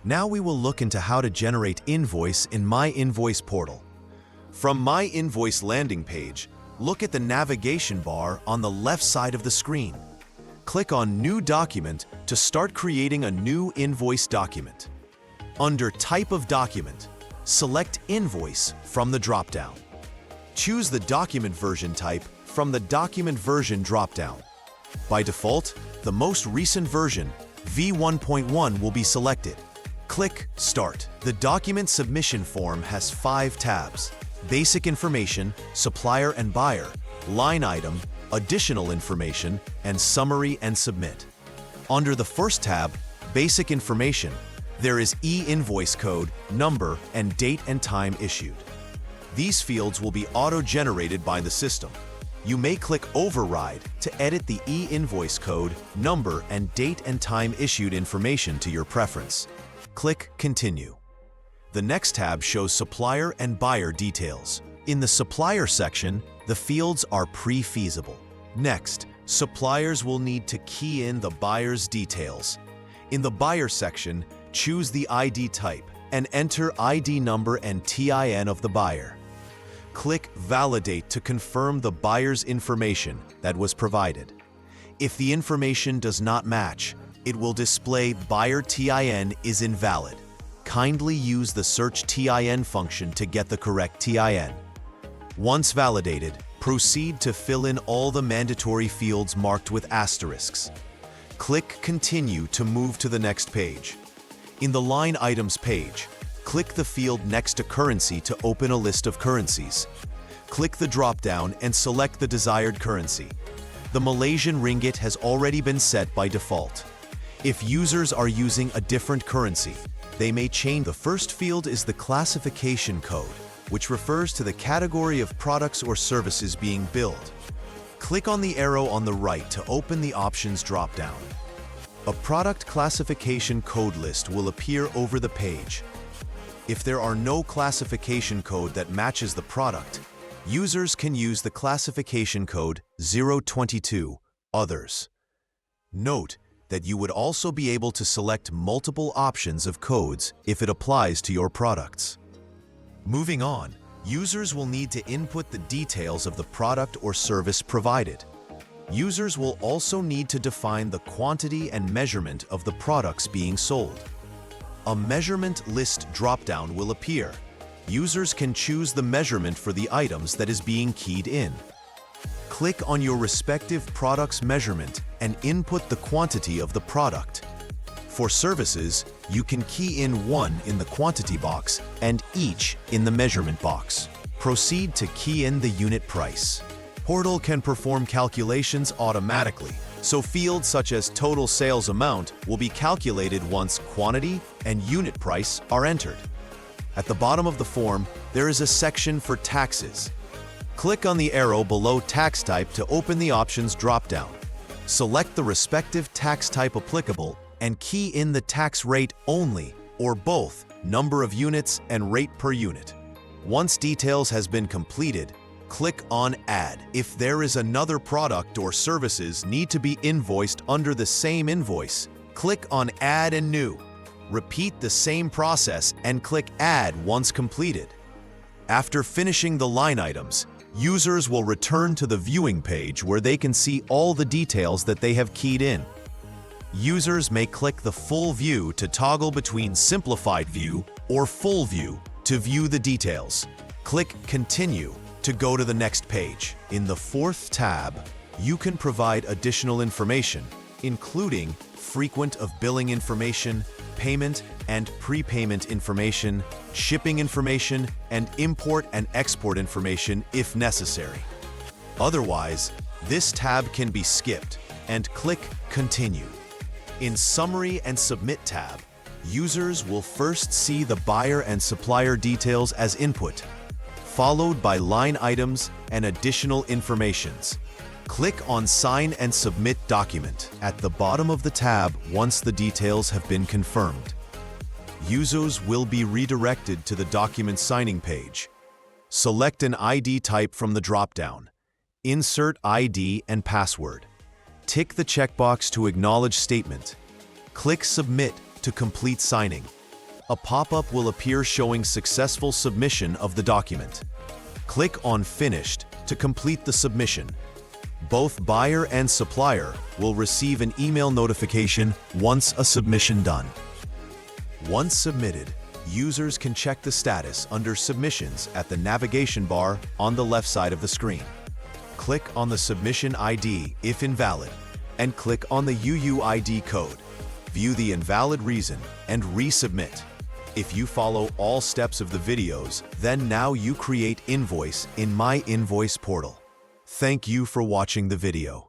Now we will look into how to generate invoice in MyInvoice Portal. From MyInvoice landing page, look at the navigation bar on the left side of the screen. Click on New Document to start creating a new invoice document. Under Type of Document, select Invoice from the drop-down. Choose the document version type from the Document Version drop-down. By default, the most recent version, v1.1, will be selected. Click Start. The document submission form has 5 tabs: Basic Information, Supplier and Buyer, Line Item, Additional Information, and Summary and Submit. Under the first tab, Basic Information, there is E Invoice code, number, and date and time issued. These fields will be auto-generated by the system. You may click Override to edit the E Invoice code, number, and date and time issued information to your preference. Click Continue. The next tab shows supplier and buyer details. In the supplier section, the fields are pre-feasible. Next, suppliers will need to key in the buyer's details. In the buyer section, choose the ID type and enter ID number and TIN of the buyer. Click Validate to confirm the buyer's information that was provided. If the information does not match, it will display Buyer TIN is invalid. Kindly use the Search TIN function to get the correct TIN. Once validated, proceed to fill in all the mandatory fields marked with asterisks. Click Continue to move to the next page. In the Line Items page, click the field next to Currency to open a list of currencies. Click the drop-down and select the desired currency. The Malaysian ringgit has already been set by default. If users are using a different currency, they may change. The first field is the classification code, which refers to the category of products or services being billed. Click on the arrow on the right to open the options drop-down. A product classification code list will appear over the page. If there are no classification code that matches the product, users can use the classification code 022 Others. Note that you would also be able to select multiple options of codes if it applies to your products. Moving on, users will need to input the details of the product or service provided. Users will also need to define the quantity and measurement of the products being sold. A measurement list drop-down will appear. Users can choose the measurement for the items that is being keyed in. Click on your respective product's measurement and input the quantity of the product. For services, you can key in 1 in the quantity box and each in the measurement box. Proceed to key in the unit price. Portal can perform calculations automatically, so fields such as total sales amount will be calculated once quantity and unit price are entered. At the bottom of the form, there is a section for taxes. Click on the arrow below Tax Type to open the Options drop-down. Select the respective tax type applicable and key in the tax rate only or both, number of units and rate per unit. Once details has been completed, click on Add. If there is another product or services need to be invoiced under the same invoice, click on Add and New. Repeat the same process and click Add once completed. After finishing the line items, users will return to the viewing page where they can see all the details that they have keyed in. Users may click the Full View to toggle between Simplified View or Full View to view the details. Click Continue to go to the next page. In the fourth tab, you can provide additional information, including frequent of billing information, payment and prepayment information, shipping information, and import and export information if necessary. Otherwise, this tab can be skipped and click Continue. In Summary and Submit tab, users will first see the buyer and supplier details as input, followed by line items and additional informations. Click on Sign and Submit Document at the bottom of the tab once the details have been confirmed. Users will be redirected to the document signing page. Select an ID type from the drop-down. Insert ID and password. Tick the checkbox to acknowledge statement. Click Submit to complete signing. a pop-up will appear showing successful submission of the document. Click on Finished to complete the submission. Both buyer and supplier will receive an email notification once a submission done. Once submitted, users can check the status under Submissions at the navigation bar on the left side of the screen. Click on the submission ID if invalid, and click on the UUID code. View the invalid reason and resubmit. If you follow all steps of the videos, then now you create invoice in MyInvoice Portal. Thank you for watching the video.